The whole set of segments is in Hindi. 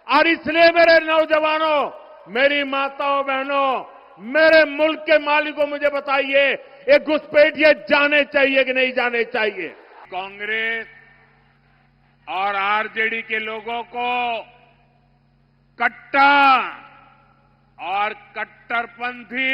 और इसलिए मेरे नौजवानों, मेरी माताओं बहनों, मेरे मुल्क के मालिकों, मुझे बताइए ये घुसपैठिए जाने चाहिए कि नहीं जाने चाहिए? कांग्रेस और आरजेडी के लोगों को कट्टा और कट्टरपंथी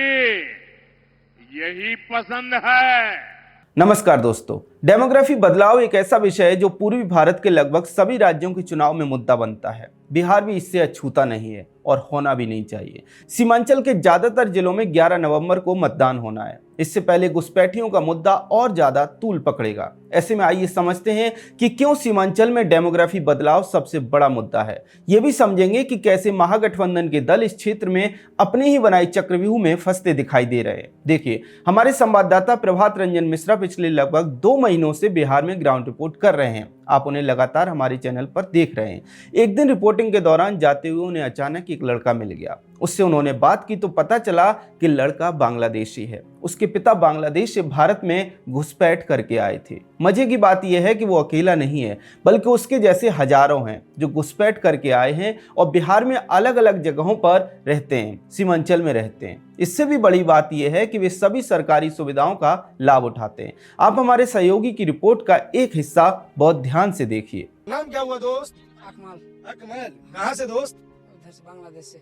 यही पसंद है। नमस्कार दोस्तों, डेमोग्राफी बदलाव एक ऐसा विषय है जो पूर्वी भारत के लगभग सभी राज्यों के चुनाव में मुद्दा बनता है। बिहार भी इससे अछूता नहीं है और होना भी नहीं चाहिए। सीमांचल के ज्यादातर जिलों में 11 नवंबर को मतदान होना है। इससे पहले घुसपैठियों का मुद्दा और ज्यादा तूल पकड़ेगा। ऐसे में आइए समझते हैं कि क्यों सीमांचल में डेमोग्राफी बदलाव सबसे बड़ा मुद्दा है। ये भी समझेंगे कि कैसे महागठबंधन के दल इस क्षेत्र में अपनी ही बनाई चक्रव्यूह में फंसते दिखाई दे रहे हैं। देखिए, हमारे संवाददाता प्रभात रंजन मिश्रा पिछले लगभग 2 महीनों से बिहार में ग्राउंड रिपोर्ट कर रहे हैं। आप उन्हें लगातार हमारे चैनल पर देख रहे हैं। एक दिन रिपोर्टिंग के दौरान जाते हुए उन्हें अचानक एक लड़का मिल गया। उससे उन्होंने बात की तो पता चला कि लड़का बांग्लादेशी है। उसके पिता बांग्लादेश से भारत में घुसपैठ करके आए थे। मजे की बात यह है कि वो अकेला नहीं है, बल्कि उसके जैसे हजारों हैं जो घुसपैठ करके आए हैं और बिहार में अलग अलग जगहों पर रहते हैं, सीमांचल में रहते हैं। इससे भी बड़ी बात यह है कि वे सभी सरकारी सुविधाओं का लाभ उठाते हैं। आप हमारे सहयोगी की रिपोर्ट का एक हिस्सा बहुत ध्यान से देखिए। नाम क्या हुआ दोस्त? अकमल। अकमल, कहाँ से दोस्त? उधर से बांग्लादेश से।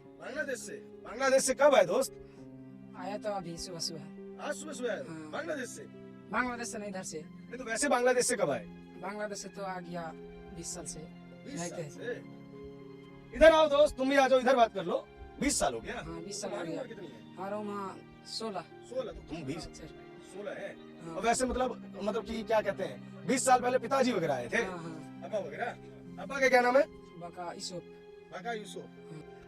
बांग्लादेश से कब आए दोस्त? आया तो अभी सुबह सुबह। आज सुबह सुबह आए? हाँ। बांग्लादेश से? बांग्लादेश से नहीं, इधर से। नहीं तो वैसे बांग्लादेश से कब आए? बांग्लादेश से तो आ गया 20 साल से। 20 रहते साल हैं। से। इधर आओ दोस्त, तुम भी आ जाओ, इधर बात कर लो। 20 साल हो गया? हाँ, 20 साल हो तुम्हारी गया। उम्र कितनी है? हमारा वहाँ 16। 16, तो तुम 20 अच्छा। 16 है। हाँ। और वैसे मतलब कि क्या कहते हैं, 20 साल पहले पिताजी वगैरह आए थे? हाँ, हाँ। अब्बा वगैरह? अब्बा का क्या नाम है? बका यूसुफ। बाका यूसुफ।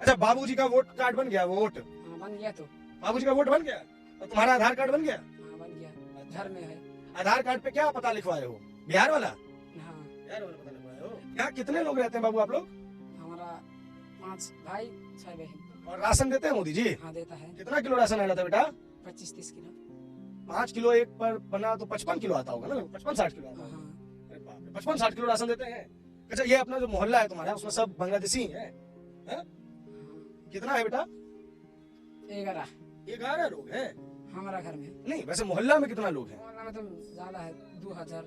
अच्छा, बाबूजी का वोट कार्ड बन गया? वोट हाँ, बन गया तो। बाबूजी का वोट बन गया? और तुम्हारा आधार कार्ड बन गया? हाँ, बन गया। घर में है। आधार कार्ड पे क्या पता लिखवाए हो? बिहार वाला? हाँ, बिहार वाला पता लिखवाए हो? यहाँ कितने लोग रहते हैं बाबू आप लोग? हमारा 5 भाई 6 बहन। और राशन देते हैं मोदी जी? हाँ, देता है। कितना किलो राशन आ जाता है बेटा? 25-30 किलो। 5 किलो एक पर बना तो 55 किलो आता होगा ना? 55-60 किलो आता हाँ, होगा। हाँ। अरे बाप रे, 55-60 किलो राशन देते हैं। अच्छा, ये अपना जो मोहल्ला है तुम्हारा, उसमें सब बांग्लादेशी हैं? हैं? कितना है बेटा? 11 11 लोग हैं? हमारा घर में। नहीं, वैसे मोहल्ला में कितना लोग हैं? मोहल्ला में तो ज्यादा है, 2000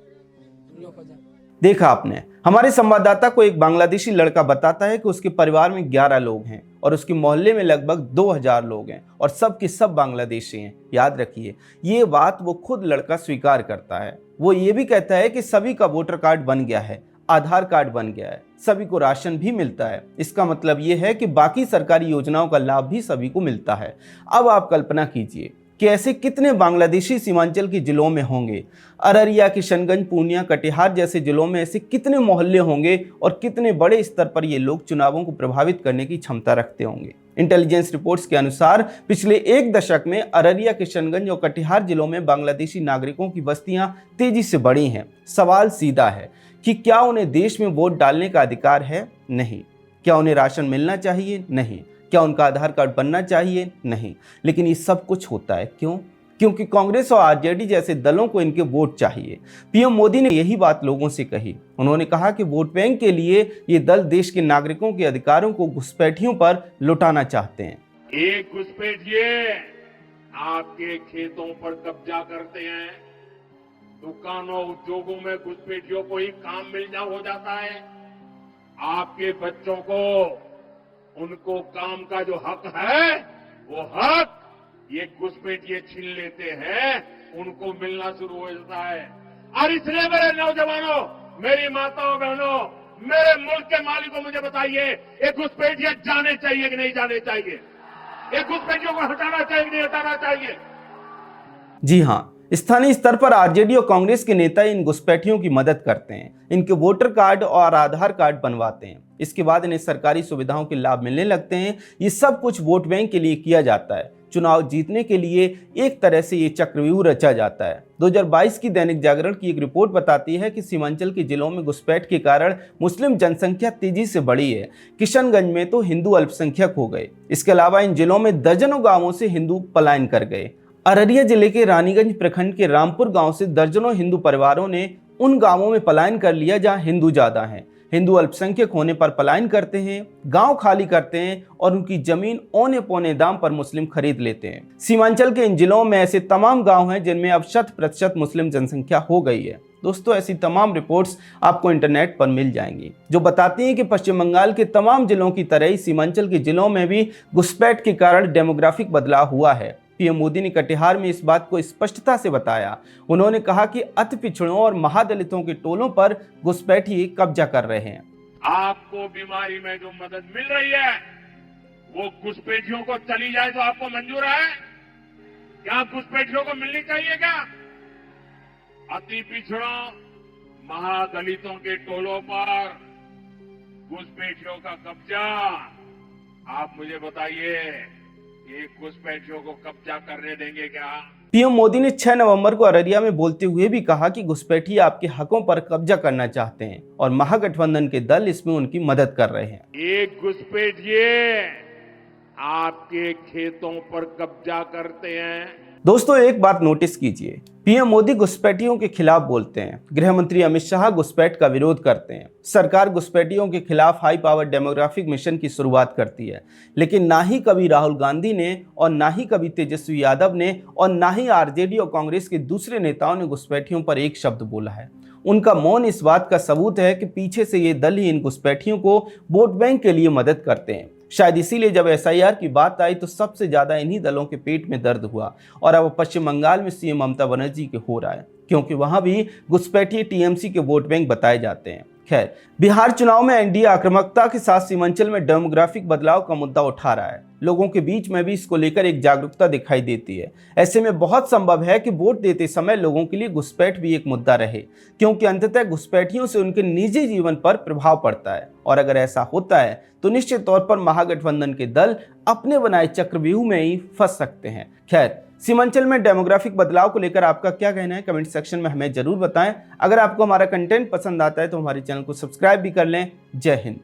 लोग हो जाए। देखा आपने, हमारे संवाददाता को एक बांग्लादेशी लड़का बताता है कि उसके परिवार में 11 लोग हैं और उसके मोहल्ले में लगभग 2000 लोग हैं और सब के सब बांग्लादेशी हैं। याद रखिए, ये बात वो खुद लड़का स्वीकार करता है। वो ये भी कहता है कि सभी का वोटर कार्ड बन गया है, आधार कार्ड बन गया है, सभी को राशन भी मिलता है। इसका मतलब ये है कि बाकी सरकारी योजनाओं का लाभ भी सभी को मिलता है। अब आप कल्पना कीजिए कि ऐसे कितने बांग्लादेशी सीमांचल के जिलों में होंगे। अररिया, किशनगंज, पूर्णिया, कटिहार जैसे जिलों में ऐसे कितने मोहल्ले होंगे और कितने बड़े स्तर पर ये लोग चुनावों को प्रभावित करने की क्षमता रखते होंगे। इंटेलिजेंस रिपोर्ट्स के अनुसार पिछले 1 दशक में अररिया, किशनगंज और कटिहार जिलों में बांग्लादेशी नागरिकों की बस्तियां तेजी से बढ़ी हैं। सवाल सीधा है कि क्या उन्हें देश में वोट डालने का अधिकार है? नहीं। क्या उन्हें राशन मिलना चाहिए? नहीं। क्या उनका आधार कार्ड बनना चाहिए? नहीं। लेकिन ये सब कुछ होता है क्यों? क्योंकि कांग्रेस और आरजेडी जैसे दलों को इनके वोट चाहिए। पीएम मोदी ने यही बात लोगों से कही। उन्होंने कहा कि वोट बैंक के लिए ये दल देश के नागरिकों के अधिकारों को घुसपैठियों पर लुटाना चाहते हैं। एक घुसपैठिए आपके खेतों पर कब्जा करते हैं, दुकानों उद्योगों में घुसपैठियों को ही काम मिल हो जाता है। आपके बच्चों को उनको काम का जो हक है, वो हक ये घुसपैठिए छीन लेते हैं, उनको मिलना शुरू हो जाता है। और इसलिए मेरे नौजवानों, मेरी माताओं बहनों, मेरे मुल्क के मालिकों, मुझे बताइए ये घुसपैठिए जाने चाहिए कि नहीं जाने चाहिए? ये घुसपैठियों को हटाना चाहिए कि नहीं हटाना चाहिए? जी हाँ, स्थानीय स्तर पर आरजेडी और कांग्रेस के नेता इन घुसपैठियों की मदद करते हैं, इनके वोटर कार्ड और आधार कार्ड बनवाते हैं। इसके बाद इन्हें सरकारी सुविधाओं के लाभ मिलने लगते हैं। ये सब कुछ वोट बैंक के लिए किया जाता है। चुनाव जीतने के लिए एक तरह से ये चक्रव्यूह रचा जाता है। 2022 की दैनिक जागरण की एक रिपोर्ट बताती है कि सीमांचल के जिलों में घुसपैठ के कारण मुस्लिम जनसंख्या तेजी से बढ़ी है। किशनगंज में तो हिंदू अल्पसंख्यक हो गए। इसके अलावा इन जिलों में दर्जनों गांवों से हिंदू पलायन कर गए। अररिया जिले के रानीगंज प्रखंड के रामपुर गांव से दर्जनों हिंदू परिवारों ने उन गांवों में पलायन कर लिया जहां हिंदू ज्यादा हैं। हिंदू अल्पसंख्यक होने पर पलायन करते हैं, गांव खाली करते हैं और उनकी जमीन औने पौने दाम पर मुस्लिम खरीद लेते हैं। सीमांचल के इन जिलों में ऐसे तमाम गांव हैं जिनमें अब 100% मुस्लिम जनसंख्या हो गई है। दोस्तों, ऐसी तमाम रिपोर्ट्स आपको इंटरनेट पर मिल जाएंगी जो बताती हैं कि पश्चिम बंगाल के तमाम जिलों की तरह ही सीमांचल के जिलों में भी घुसपैठ के कारण डेमोग्राफिक बदलाव हुआ है। पीएम मोदी ने कटिहार में इस बात को स्पष्टता से बताया। उन्होंने कहा कि अति पिछड़ों और महादलितों के टोलों पर घुसपैठी कब्जा कर रहे हैं। आपको बीमारी में जो मदद मिल रही है वो घुसपैठियों को चली जाए तो आपको मंजूर है? क्या घुसपैठियों को मिलनी चाहिए क्या? अति पिछड़ों महादलितों के टोलों पर घुसपैठियों का कब्जा, आप मुझे बताइए, ये घुसपैठियों को कब्जा करने देंगे क्या? पीएम मोदी ने 6 नवंबर को अररिया में बोलते हुए भी कहा कि घुसपैठी आपके हकों पर कब्जा करना चाहते हैं और महागठबंधन के दल इसमें उनकी मदद कर रहे हैं। एक घुसपैठिए आपके खेतों पर कब्जा करते हैं। दोस्तों, एक बात नोटिस कीजिए, पीएम मोदी घुसपैठियों के खिलाफ बोलते हैं, गृह मंत्री अमित शाह घुसपैठ का विरोध करते हैं, सरकार घुसपैठियों के खिलाफ हाई पावर डेमोग्राफिक मिशन की शुरुआत करती है, लेकिन ना ही कभी राहुल गांधी ने और ना ही कभी तेजस्वी यादव ने और ना ही आरजेडी और कांग्रेस के दूसरे नेताओं ने घुसपैठियों पर एक शब्द बोला है। उनका मौन इस बात का सबूत है कि पीछे से ये दल ही इन घुसपैठियों को वोट बैंक के लिए मदद करते हैं। शायद इसीलिए जब एसआईआर की बात आई तो सबसे ज्यादा इन्हीं दलों के पेट में दर्द हुआ और अब पश्चिम बंगाल में सीएम ममता बनर्जी के हो रहा है, क्योंकि वहां भी घुसपैठी टीएमसी के वोट बैंक बताए जाते हैं। खैर, बिहार चुनाव में एनडीए आक्रामकता के साथ सीमांचल में डेमोग्राफिक बदलाव का मुद्दा उठा रहा है। लोगों के बीच में भी इसको लेकर एक जागरूकता दिखाई देती है। ऐसे में बहुत संभव है कि वोट देते समय लोगों के लिए घुसपैठ भी एक मुद्दा रहे, क्योंकि अंततः घुसपैठियों से उनके निजी जीवन पर प्रभाव पड़ता है और अगर ऐसा होता है तो निश्चित तौर पर महागठबंधन के दल अपने बनाए चक्रव्यूह में ही फंस सकते हैं। खैर, सीमांचल में डेमोग्राफिक बदलाव को लेकर आपका क्या कहना है, कमेंट सेक्शन में हमें जरूर बताएं। अगर आपको हमारा कंटेंट पसंद आता है तो हमारे चैनल को सब्सक्राइब भी कर लें। जय हिंद।